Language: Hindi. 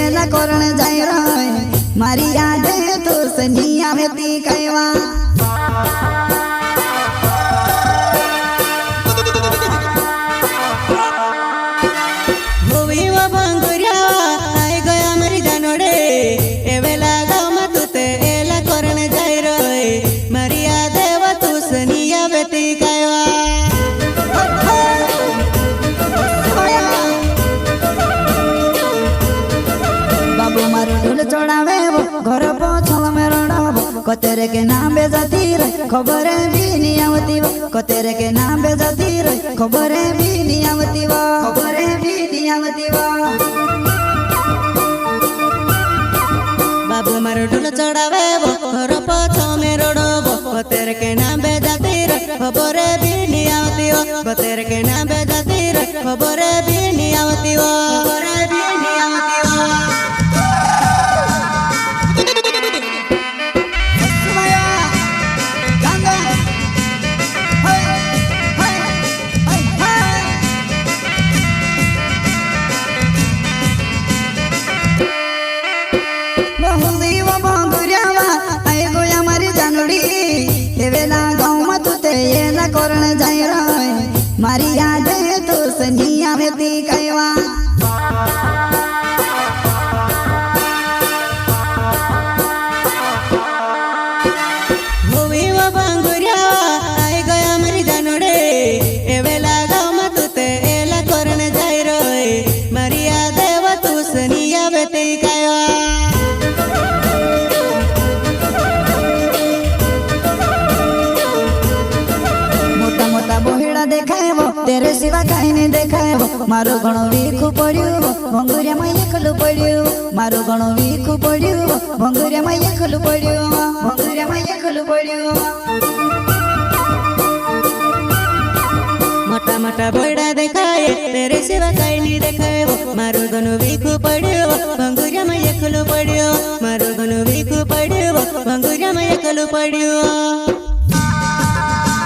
एला कोरण जाय रे मारी याद तो सनी आवेती कहवा चढ़ावे घर पोछल में रड़ाव कतेरे के नाम बेजाती रे खबर भी नहीं आवती कतेरे के नाम बेजाती रे खबर भी नहीं आवती खबर भी नहीं आवती बाबू मारो ढोल चढ़ावे घर पोछल में रड़ाव कतेरे के नाम बेजाती रे खबर भी नहीं आवती कतेरे के नाम बेजाती रे खबर भी नहीं आवती खबर भी नहीं आवती कोरण जाय रे मारी याद तो सनी आवेती कहवा होवी व बांगुरिया आई गया मारी जानोडे एवेला गाव में तुते एला कोरण जाय रे मारी याद तो सनी आवेती कहवा बोहिड़ा देखाएबो तेरे सिवा कहीं नहीं देखाएबो मारो गणो वीखु पड़ियो भंगुरिया में एकलु पड़ियो मारो गणो वीखु पड़ियो भंगुरिया में एकलु पड़ियो भंगुरिया में एकलु पड़ियो मोटा मोटा बोहिड़ा देखाए तेरे सिवा कहीं नहीं देखाएबो मारो गणो वीखु पड़ियो भंगुरिया में एकलु पड़ियो मारो गणो वीखु पड़ियो भंगुरिया में एकलु पड़ियो।